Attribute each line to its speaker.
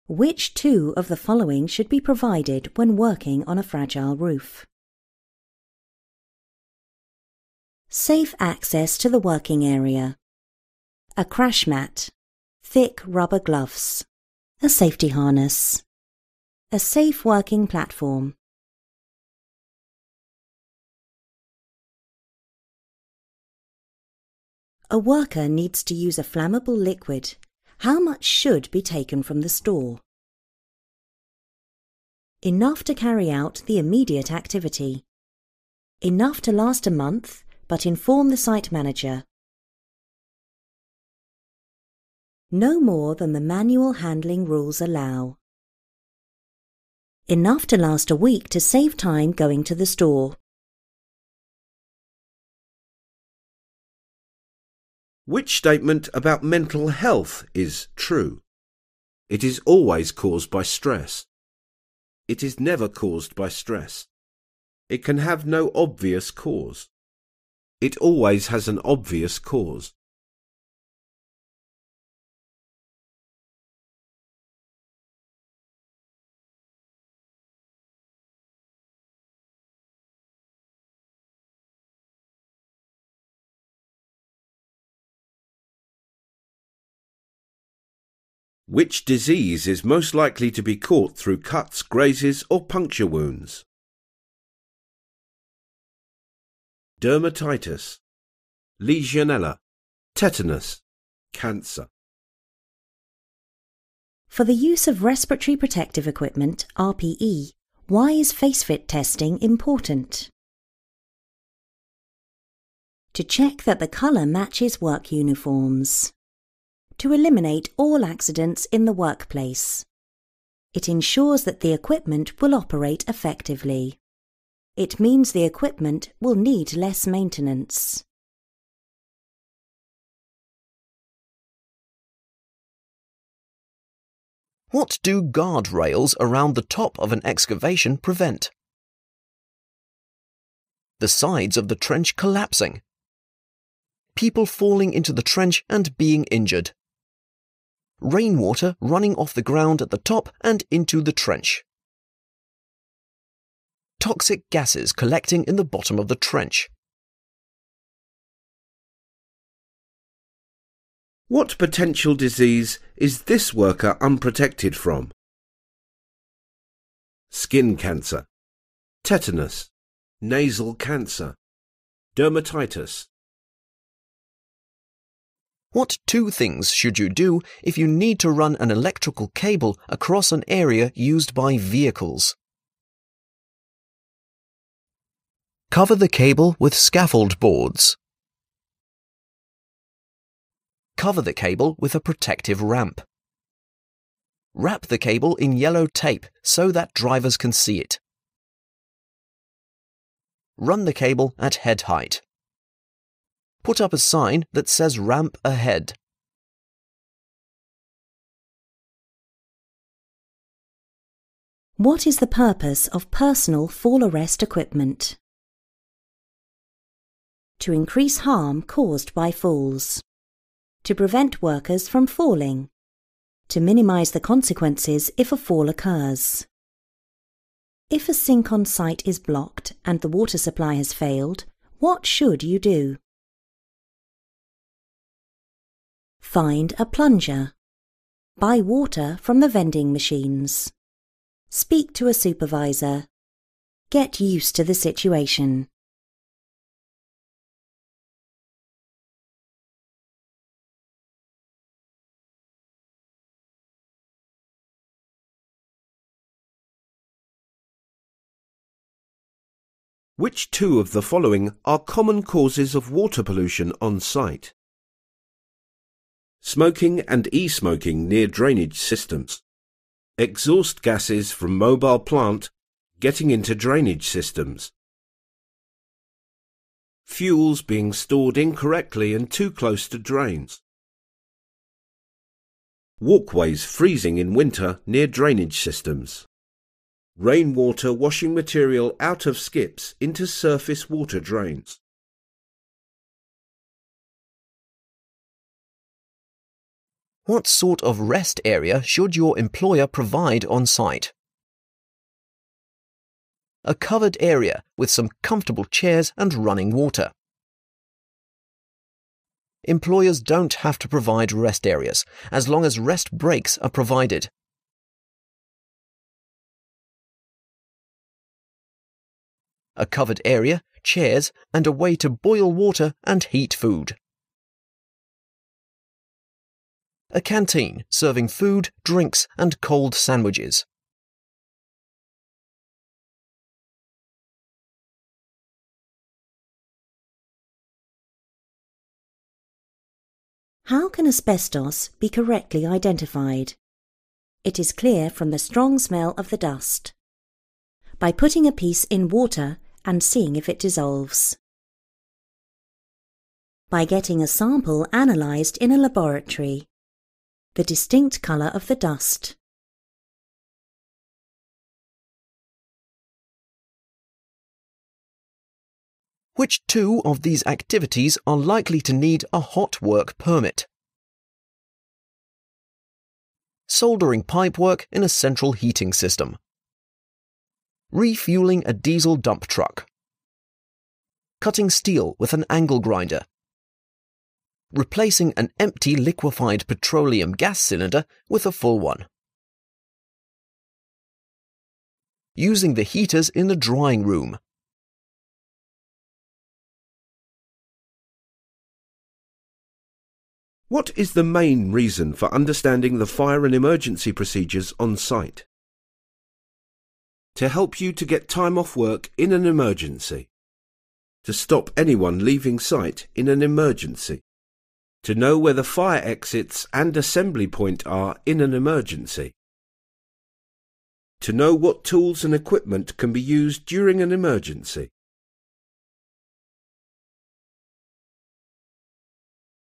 Speaker 1: Which two of the following should be provided when working on a fragile roof? Safe access to the working area. A crash mat. Thick rubber gloves. A safety harness. A safe working platform. A worker needs to use a flammable liquid. How much should be taken from the store? Enough to carry out the immediate activity. Enough to last a month, but inform the site manager. No more than the manual handling rules allow. Enough to last a week to save time going to the store.
Speaker 2: Which statement about mental health is true? It is always caused by stress. It is never caused by stress. It can have no obvious cause. It always has an obvious cause. Which disease is most likely to be caught through cuts, grazes or puncture wounds? Dermatitis, Legionella, tetanus, cancer.
Speaker 1: For the use of respiratory protective equipment, RPE, why is face-fit testing important? To check that the colour matches work uniforms. To eliminate all accidents in the workplace. It ensures that the equipment will operate effectively. It means the equipment will need less maintenance.
Speaker 3: What do guardrails around the top of an excavation prevent? The sides of the trench collapsing. People falling into the trench and being injured. Rainwater running off the ground at the top and into the trench. Toxic gases collecting in the bottom of the trench.
Speaker 2: What potential disease is this worker unprotected from? Skin cancer, tetanus, nasal cancer, dermatitis.
Speaker 3: What two things should you do if you need to run an electrical cable across an area used by vehicles? Cover the cable with scaffold boards. Cover the cable with a protective ramp. Wrap the cable in yellow tape so that drivers can see it. Run the cable at head height. Put up a sign that says ramp ahead.
Speaker 1: What is the purpose of personal fall arrest equipment? To increase harm caused by falls. To prevent workers from falling. To minimize the consequences if a fall occurs. If a sink on site is blocked and the water supply has failed, what should you do? Find a plunger. Buy water from the vending machines. Speak to a supervisor. Get used to the situation.
Speaker 2: Which two of the following are common causes of water pollution on site? Smoking and e-smoking near drainage systems. Exhaust gases from mobile plant getting into drainage systems. Fuels being stored incorrectly and too close to drains. Walkways freezing in winter near drainage systems. Rainwater washing material out of skips into surface water drains.
Speaker 3: What sort of rest area should your employer provide on site? A covered area with some comfortable chairs and running water. Employers don't have to provide rest areas, as long as rest breaks are provided. A covered area, chairs, and a way to boil water and heat food. A canteen serving food, drinks, and cold sandwiches.
Speaker 1: How can asbestos be correctly identified? It is clear from the strong smell of the dust. By putting a piece in water and seeing if it dissolves. By getting a sample analysed in a laboratory. The distinct colour of the dust.
Speaker 3: Which two of these activities are likely to need a hot work permit? Soldering pipework in a central heating system. Refueling a diesel dump truck. Cutting steel with an angle grinder. Replacing an empty liquefied petroleum gas cylinder with a full one. Using the heaters in the drying room.
Speaker 2: What is the main reason for understanding the fire and emergency procedures on site? To help you to get time off work in an emergency. To stop anyone leaving site in an emergency. To know where the fire exits and assembly point are in an emergency. To know what tools and equipment can be used during an emergency.